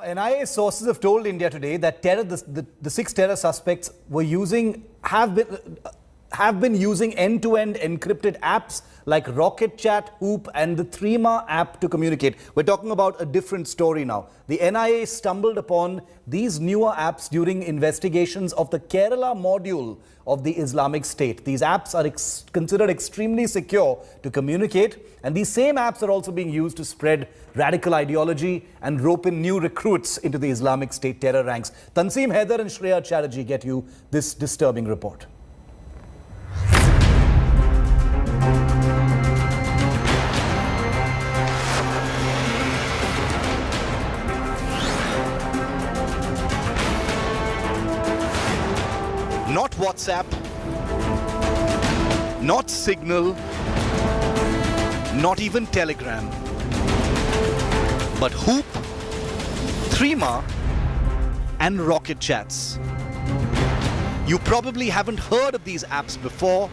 NIA sources have told India today that the 6 terror suspects have been using end-to-end encrypted apps like Rocket Chat, Hoop and the Threema app to communicate. We're talking about a different story now. The NIA stumbled upon these newer apps during investigations of the Kerala module of the Islamic State. These apps are considered extremely secure to communicate, and these same apps are also being used to spread radical ideology and rope in new recruits into the Islamic State terror ranks. Tanseem Haider and Shreya Chatterjee get you this disturbing report. Not WhatsApp, not Signal, not even Telegram, but Hoop, Threema and Rocket Chats. You probably haven't heard of these apps before,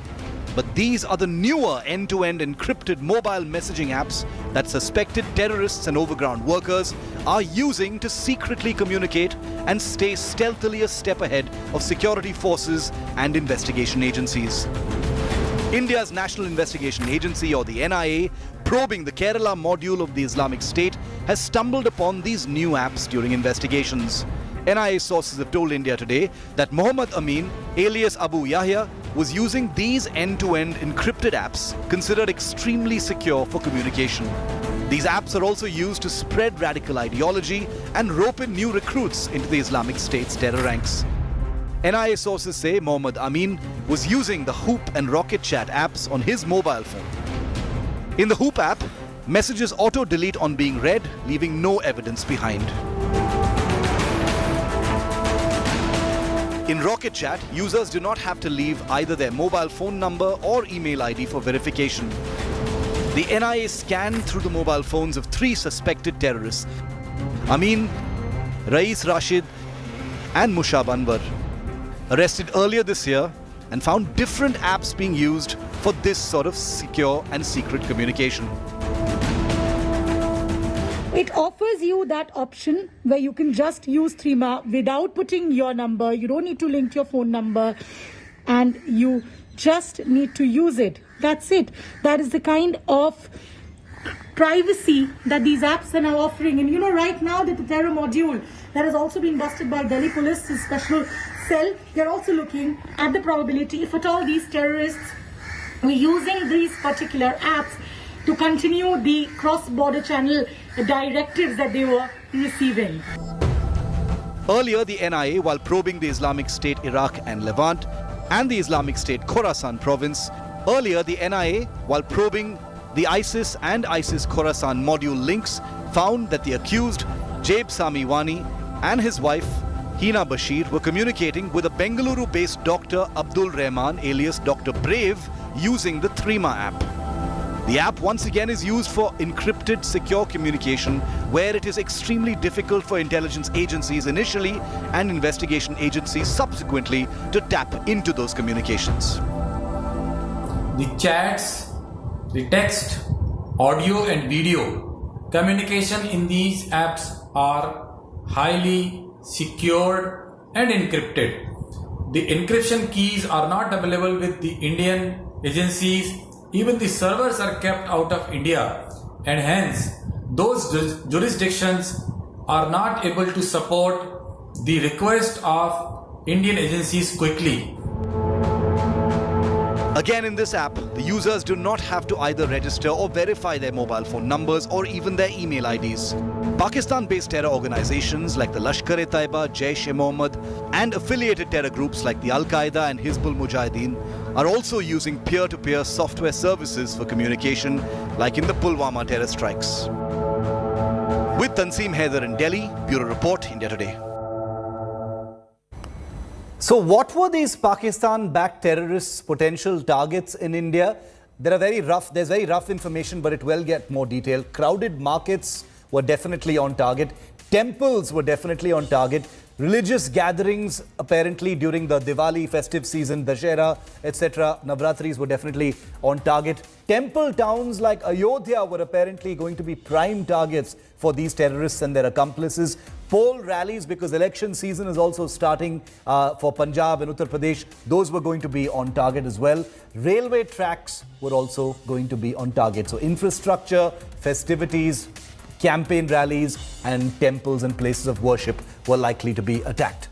but these are the newer end-to-end encrypted mobile messaging apps that suspected terrorists and overground workers are using to secretly communicate and stay stealthily a step ahead of security forces and investigation agencies. India's National Investigation Agency, or the NIA, probing the Kerala module of the Islamic State, has stumbled upon these new apps during investigations. NIA sources have told India today that Mohammad Amir, alias Abu Yahya, was using these end-to-end encrypted apps considered extremely secure for communication. These apps are also used to spread radical ideology and rope in new recruits into the Islamic State's terror ranks. NIA sources say Mohammad Amir was using the Hoop and Rocket Chat apps on his mobile phone. In the Hoop app, messages auto-delete on being read, leaving no evidence behind. In Rocket Chat, users do not have to leave either their mobile phone number or email ID for verification. The NIA scanned through the mobile phones of 3 suspected terrorists, Amin, Rais Rashid and Mushab Anwar, arrested earlier this year, and found different apps being used for this sort of secure and secret communication. It offers you that option where you can just use Threema without putting your number. You don't need to link your phone number, and you just need to use it. That's it. That is the kind of privacy that these apps are now offering. And you know, right now that the terror module that has also been busted by Delhi Police's special cell, they're also looking at the probability, if at all these terrorists were using these particular apps to continue the cross-border channel directives that they were receiving. Earlier, the NIA, while probing the Islamic State Iraq and Levant and the Islamic State Khorasan province, while probing the ISIS and ISIS Khorasan module links, found that the accused, Jaib Sami Wani, and his wife, Hina Bashir, were communicating with a Bengaluru-based Dr. Abdul Rahman, alias Dr. Brave, using the Threema app. The app once again is used for encrypted, secure communication, where it is extremely difficult for intelligence agencies initially and investigation agencies subsequently to tap into those communications. The chats, the text, audio and video communication in these apps are highly secured and encrypted. The encryption keys are not available with the Indian agencies. Even the servers are kept out of India, and hence those jurisdictions are not able to support the request of Indian agencies quickly. Again, in this app, the users do not have to either register or verify their mobile phone numbers or even their email IDs. Pakistan-based terror organizations like the Lashkar-e-Taiba, Jaish-e-Mohammed and affiliated terror groups like the Al-Qaeda and Hizbul Mujahideen are also using peer-to-peer software services for communication, like in the Pulwama terror strikes. With Tanseem Haider in Delhi, Bureau Report, India Today. So what were these Pakistan-backed terrorists' potential targets in India? There's very rough information, but it will get more detail. Crowded markets were definitely on target. Temples were definitely on target. Religious gatherings, apparently during the Diwali festive season, Dashera, etc., Navratris were definitely on target. Temple towns like Ayodhya were apparently going to be prime targets for these terrorists and their accomplices. Poll rallies, because election season is also starting for Punjab and Uttar Pradesh, those were going to be on target as well. Railway tracks were also going to be on target. So infrastructure, festivities, campaign rallies and temples and places of worship were likely to be attacked.